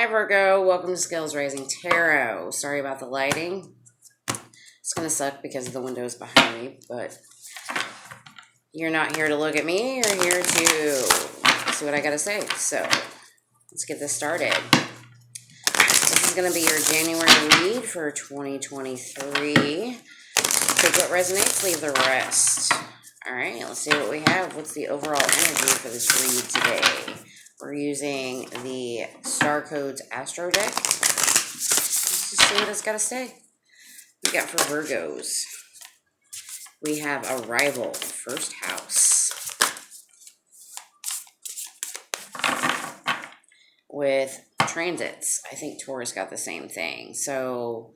Hi Virgo, welcome to Skills Raising Tarot. Sorry about the lighting. It's going to suck because the window is behind me, but you're not here to look at me. You're here to see what I got to say. So let's get this started. This is going to be your January read for 2023. Take what resonates, leave the rest. All right, let's see what we have. What's the overall energy for this read today? We're using the Star Codes Astro deck. Let's just see what it's got to say. We got for Virgos. We have Arrival, first house. With transits, I think Taurus got the same thing. So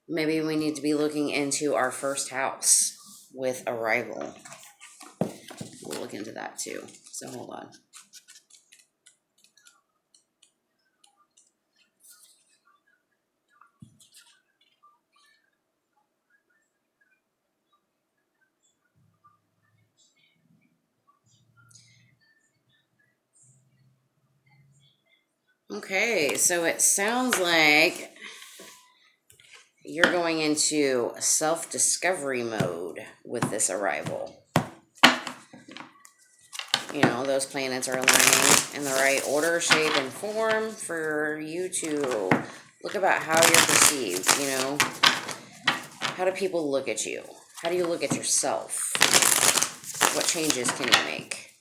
maybe we need to be looking into our first house with Arrival. We'll look into that too. So hold on. Okay, so it sounds like you're going into self-discovery mode with this arrival. You know, those planets are aligning in the right order, shape, and form for you to look about how you're perceived, you know. How do people look at you? How do you look at yourself? What changes can you make?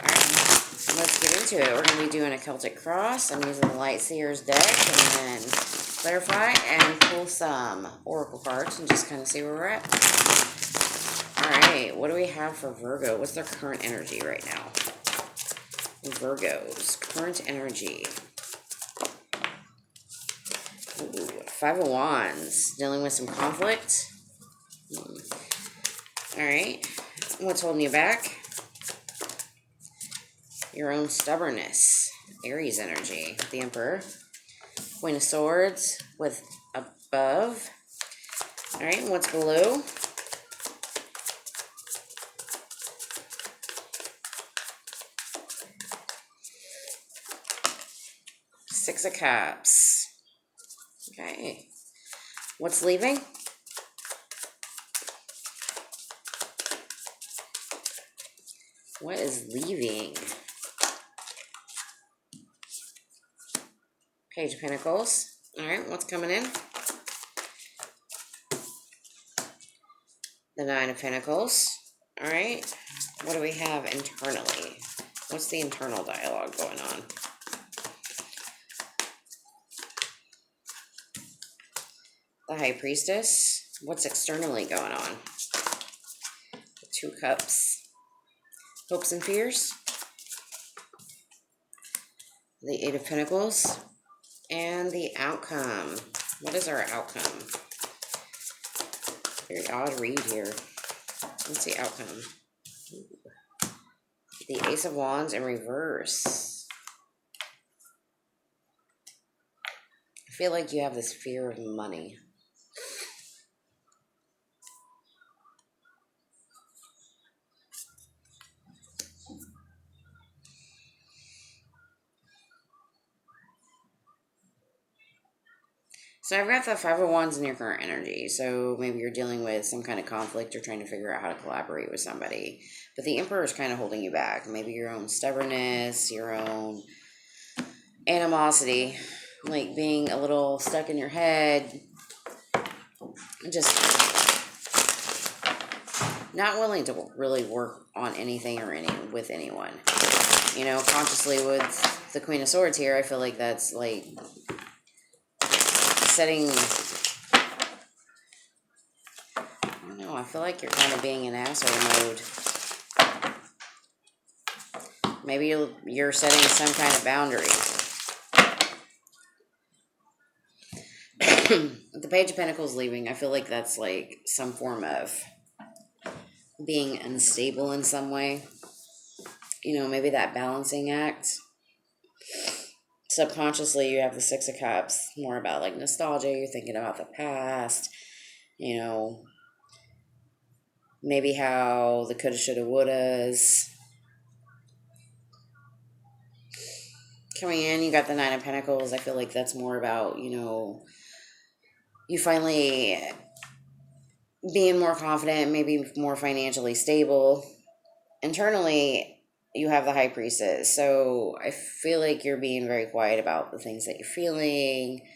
Alright, let's get into it. We're going to be doing a Celtic cross. I'm using the Light Seers deck, and then clarify and pull some oracle cards and just kind of see where we're at. Alright, what do we have for Virgo? What's their current energy right now? Virgo's current energy. Ooh, Five of Wands. Dealing with some conflict. Alright, what's holding you back? Your own stubbornness. Aries energy. The Emperor. Queen of Swords with above. Alright, what's below? Six of Cups. Okay. What's leaving? What is leaving? Page of Pentacles. Alright, what's coming in? The Nine of Pentacles. Alright, what do we have internally? What's the internal dialogue going on? The High Priestess. What's externally going on? The Two Cups. Hopes and fears. The Eight of Pentacles. And the outcome. What is our outcome? Very odd read here. What's the outcome? Ooh. The Ace of Wands in reverse. I feel like you have this fear of money. So I've got the Five of Wands in your current energy. So maybe you're dealing with some kind of conflict or trying to figure out how to collaborate with somebody. But the Emperor is kind of holding you back. Maybe your own stubbornness, your own animosity, like being a little stuck in your head. Just not willing to really work on anything or with anyone. You know, consciously with the Queen of Swords here, I feel like that's like setting, I don't know, I feel like you're kind of being in asshole mode. Maybe you're setting some kind of boundary. The Page of Pentacles leaving, I feel like that's like some form of being unstable in some way. You know, maybe that balancing act. Subconsciously, you have the Six of Cups, more about like nostalgia. You're thinking about the past, you know, maybe how the coulda, shoulda, wouldas. Coming in, you got the Nine of Pentacles. I feel like that's more about, you finally being more confident, maybe more financially stable. Internally, you have the High Priestess. So I feel like you're being very quiet about the things that you're feeling,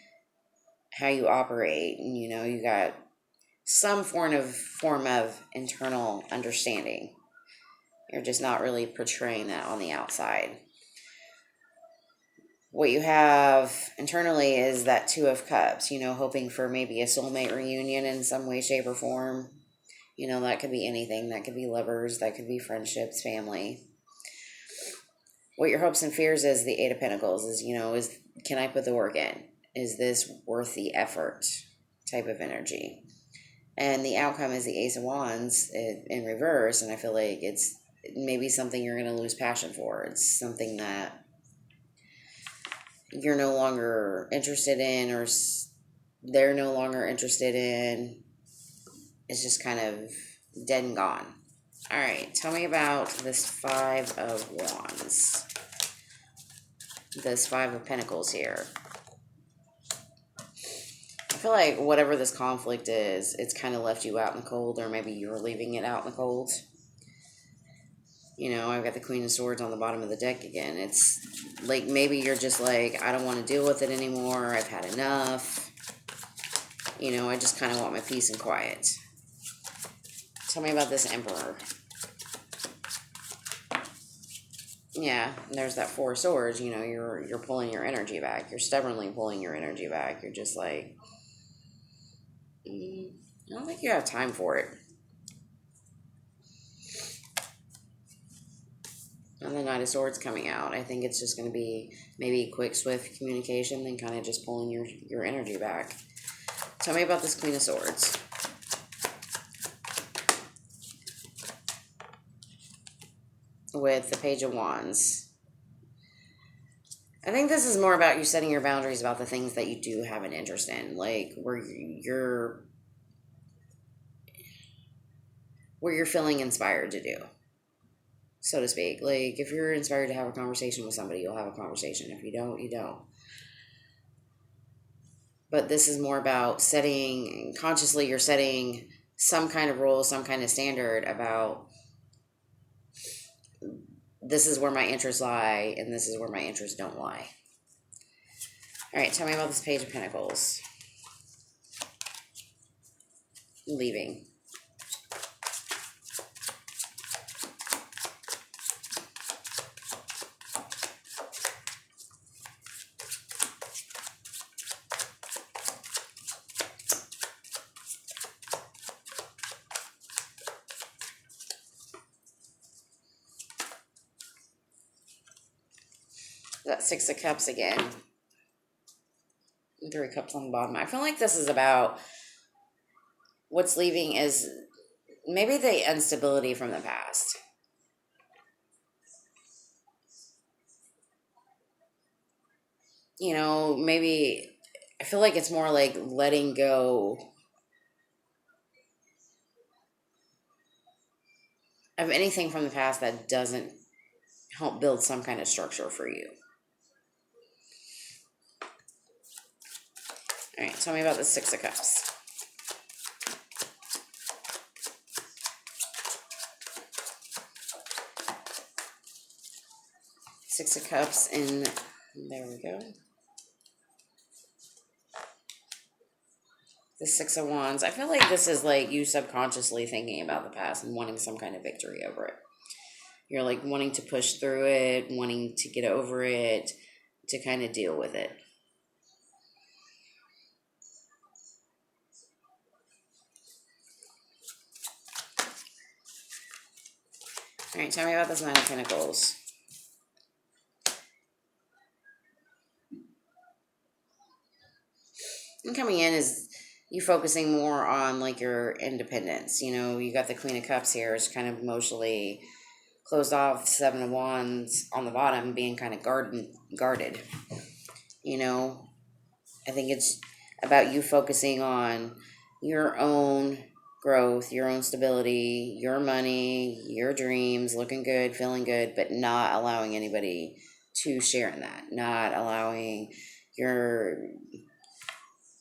how you operate. And, you got some form of internal understanding. You're just not really portraying that on the outside. What you have internally is that Two of Cups, hoping for maybe a soulmate reunion in some way, shape, or form. That could be anything. That could be lovers. That could be friendships, family. What your hopes and fears is the Eight of Pentacles is, can I put the work in? Is this worth the effort type of energy? And the outcome is the Ace of Wands in reverse. And I feel like it's maybe something you're going to lose passion for. It's something that you're no longer interested in, or they're no longer interested in. It's just kind of dead and gone. All right, tell me about this Five of Wands. This Five of Pentacles here. I feel like whatever this conflict is, it's kind of left you out in the cold, or maybe you're leaving it out in the cold. I've got the Queen of Swords on the bottom of the deck again. It's like maybe you're just like, I don't want to deal with it anymore. I've had enough. I just kind of want my peace and quiet. Tell me about this Emperor. Yeah, and there's that Four of Swords. You're pulling your energy back. You're stubbornly pulling your energy back. You're just like, I don't think you have time for it. And the Knight of Swords coming out. I think it's just going to be maybe quick, swift communication, then kind of just pulling your energy back. Tell me about this Queen of Swords. With the Page of Wands. I think this is more about you setting your boundaries about the things that you do have an interest in. Like where you're feeling inspired to do, so to speak. Like, if you're inspired to have a conversation with somebody, you'll have a conversation. If you don't, you don't. But this is more about consciously you're setting some kind of rule, some kind of standard about this is where my interests lie, and this is where my interests don't lie. All right, tell me about this Page of Pentacles. Leaving. That Six of Cups again. 3 cups on the bottom. I feel like this is about what's leaving is maybe the instability from the past. Maybe I feel like it's more like letting go of anything from the past that doesn't help build some kind of structure for you. All right, tell me about the Six of Cups. Six of Cups, and there we go. The Six of Wands. I feel like this is like you subconsciously thinking about the past and wanting some kind of victory over it. You're like wanting to push through it, wanting to get over it, to kind of deal with it. All right, tell me about this Nine of Pentacles. And coming in is you focusing more on like your independence. You got the Queen of Cups here. It's kind of emotionally closed off. Seven of Wands on the bottom, being kind of guarded. I think it's about you focusing on your own growth, your own stability, your money, your dreams, looking good, feeling good, but not allowing anybody to share in that, not allowing your,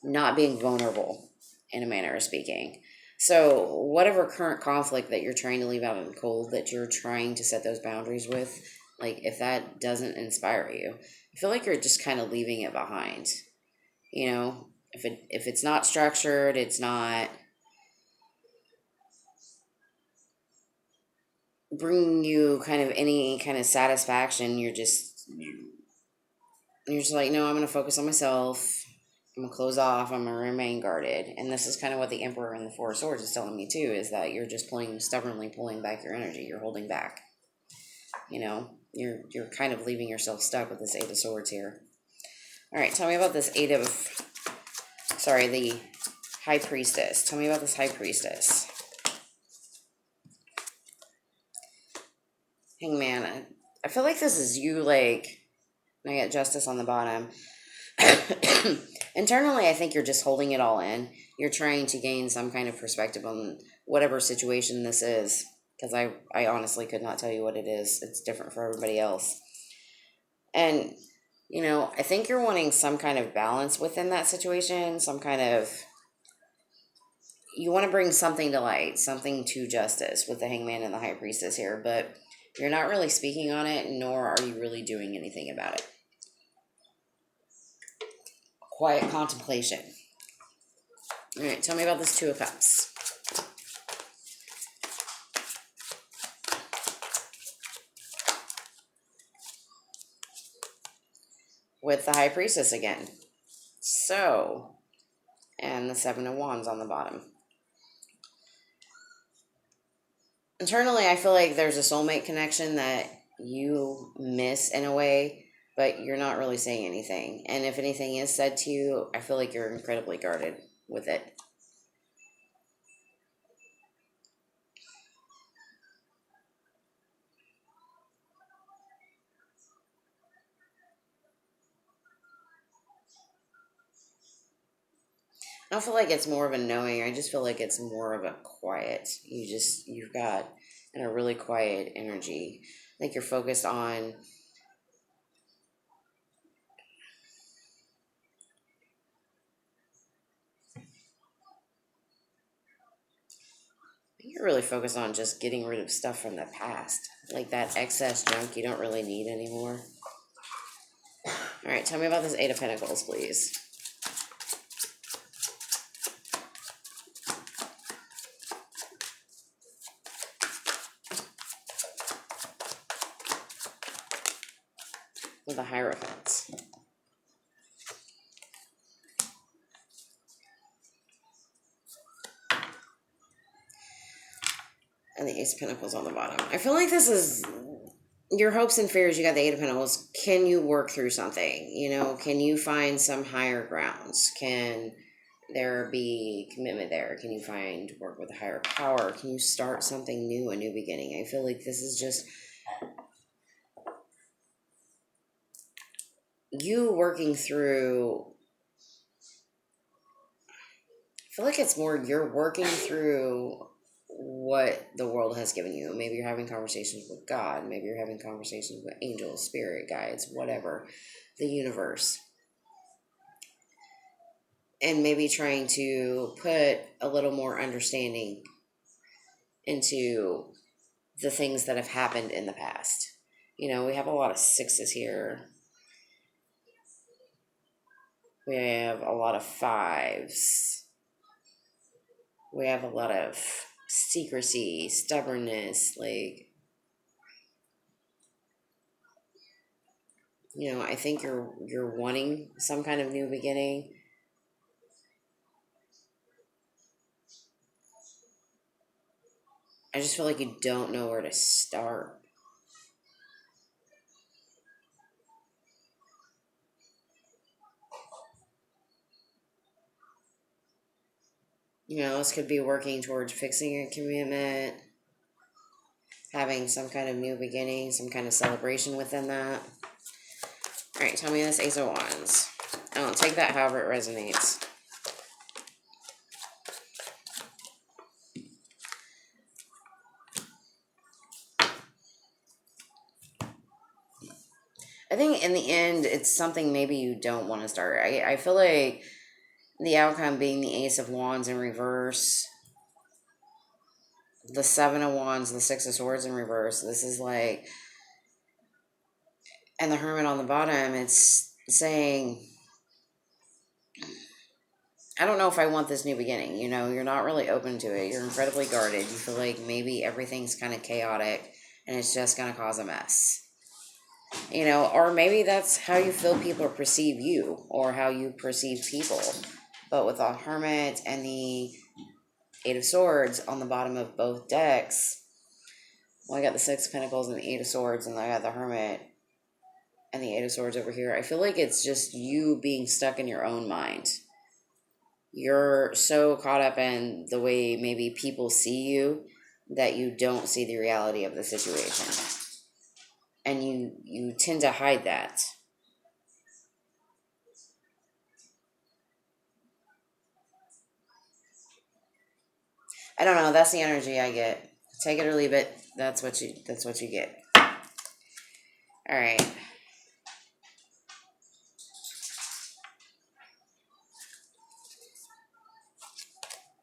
not being vulnerable in a manner of speaking. So whatever current conflict that you're trying to leave out in the cold, that you're trying to set those boundaries with, like if that doesn't inspire you, I feel like you're just kind of leaving it behind. You know, if it's not structured, it's not bringing you kind of any kind of satisfaction. You're just like, no, I'm going to focus on myself. I'm going to close off. I'm going to remain guarded. And this is kind of what the Emperor and the Four of Swords is telling me too, is that you're just stubbornly pulling back your energy. You're holding back. You know, you're kind of leaving yourself stuck with this Eight of Swords here. All right, tell me about this the High Priestess. Tell me about this High Priestess. Hangman. I feel like this is you, like, I got Justice on the bottom. Internally, I think you're just holding it all in. You're trying to gain some kind of perspective on whatever situation this is. Because I honestly could not tell you what it is. It's different for everybody else. And, you know, I think you're wanting some kind of balance within that situation. Some kind of, you want to bring something to light. Something to justice with the Hangman and the High Priestess here. But you're not really speaking on it, nor are you really doing anything about it. Quiet contemplation. All right, tell me about this Two of Cups. With the High Priestess again. So, and the Seven of Wands on the bottom. Internally, I feel like there's a soulmate connection that you miss in a way, but you're not really saying anything. And if anything is said to you, I feel like you're incredibly guarded with it. I don't feel like it's more of a knowing. I just feel like it's more of a quiet. You've got a really quiet energy. Like you're focused on, you're really focused on just getting rid of stuff from the past. Like that excess junk you don't really need anymore. All right, tell me about this Eight of Pentacles, please. With the Hierophant. And the Ace of Pentacles on the bottom. I feel like this is your hopes and fears. You got the Eight of Pentacles. Can you work through something? You know, can you find some higher grounds? Can there be commitment there? Can you find work with a higher power? Can you start something new, a new beginning? I feel like this is just you working through. I feel like it's more you're working through what the world has given you. Maybe you're having conversations with God. Maybe you're having conversations with angels, spirit guides, whatever, the universe. And maybe trying to put a little more understanding into the things that have happened in the past. You know, we have a lot of sixes here. We have a lot of fives. We have a lot of secrecy, stubbornness, like, you know, I think you're wanting some kind of new beginning. I just feel like you don't know where to start. You know, this could be working towards fixing a commitment, having some kind of new beginning, some kind of celebration within that. All right, tell me this Ace of Wands. I'll take that however it resonates. I think in the end, it's something maybe you don't want to start. I feel like the outcome being the Ace of Wands in reverse, the Seven of Wands, the Six of Swords in reverse. This is like, and the Hermit on the bottom, it's saying, I don't know if I want this new beginning. You know, you're not really open to it. You're incredibly guarded. You feel like maybe everything's kind of chaotic and it's just going to cause a mess. You know, or maybe that's how you feel people perceive you or how you perceive people. But with the Hermit and the Eight of Swords on the bottom of both decks, well, I got the Six of Pentacles and the Eight of Swords, and I got the Hermit and the Eight of Swords over here. I feel like it's just you being stuck in your own mind. You're so caught up in the way maybe people see you that you don't see the reality of the situation. And you tend to hide that. I don't know. That's the energy I get. Take it or leave it. That's what you get. All right.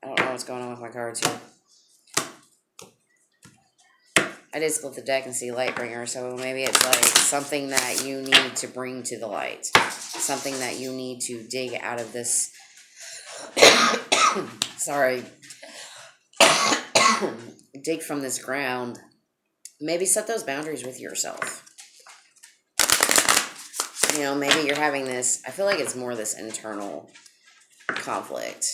I don't know what's going on with my cards here. I did split the deck and see Lightbringer, so maybe it's like something that you need to bring to the light. Something that you need to dig out of this. Sorry. Dig from this ground. Maybe set those boundaries with yourself. You know, maybe you're having this, I feel like it's more this internal conflict.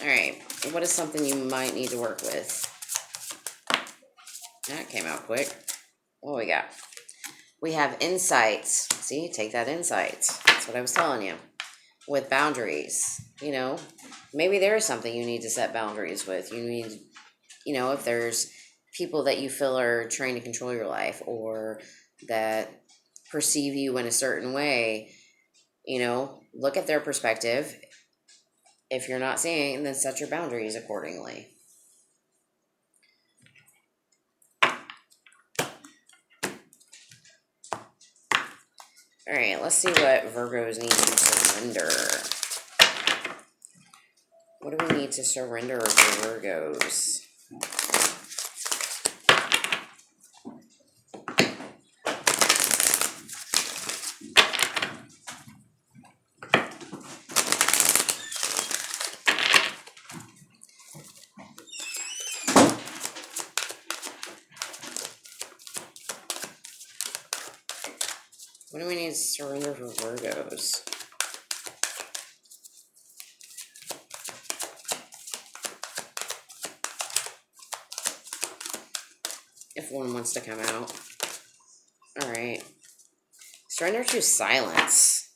All right, what is something you might need to work with? That came out quick. What we got? We have insights. See, take that insight. That's what I was telling you. With boundaries, you know, maybe there is something you need to set boundaries with. You need, you know, if there's people that you feel are trying to control your life or that perceive you in a certain way, you know, look at their perspective. If you're not seeing, then set your boundaries accordingly. All right, let's see what Virgos need to surrender. What do we need to surrender for Virgos? What do we need to surrender for Virgos? If one wants to come out. All right. Surrender to silence.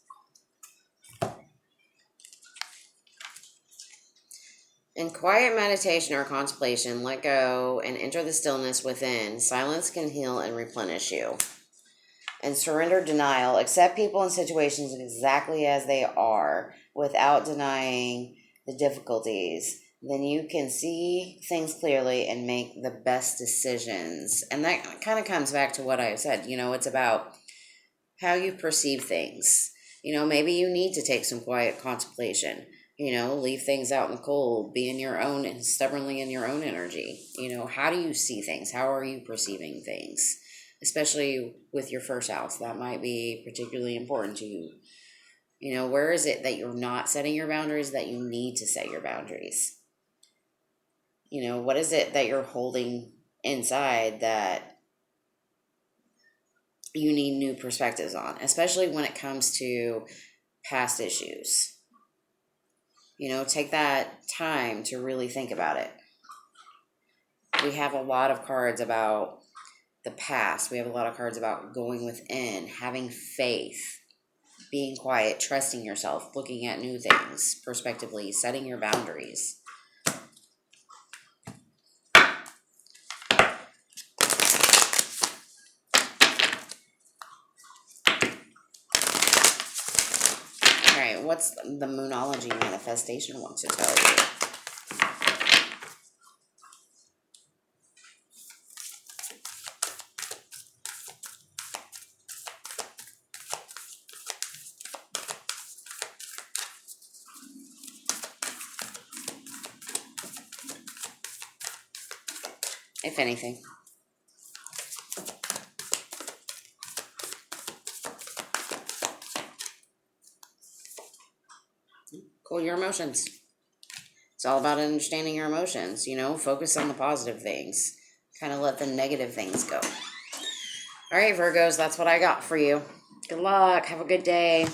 In quiet meditation or contemplation, let go and enter the stillness within. Silence can heal and replenish you. And surrender denial. Accept people and situations exactly as they are without denying the difficulties. Then you can see things clearly and make the best decisions. And that kind of comes back to what I said. You know, it's about how you perceive things. You know, maybe you need to take some quiet contemplation. You know, leave things out in the cold. Be in your own and stubbornly in your own energy. You know, how do you see things? How are you perceiving things? Especially with your first house, that might be particularly important to you. You know, where is it that you're not setting your boundaries, that you need to set your boundaries? You know, what is it that you're holding inside that you need new perspectives on, especially when it comes to past issues? You know, take that time to really think about it. We have a lot of cards about the past. We have a lot of cards about going within, having faith, being quiet, trusting yourself, looking at new things, prospectively, setting your boundaries. All right, what's the Moonology manifestation want to tell you? if anything. Cool your emotions. It's all about understanding your emotions, you know, focus on the positive things. Kind of let the negative things go. All right, Virgos, that's what I got for you. Good luck. Have a good day.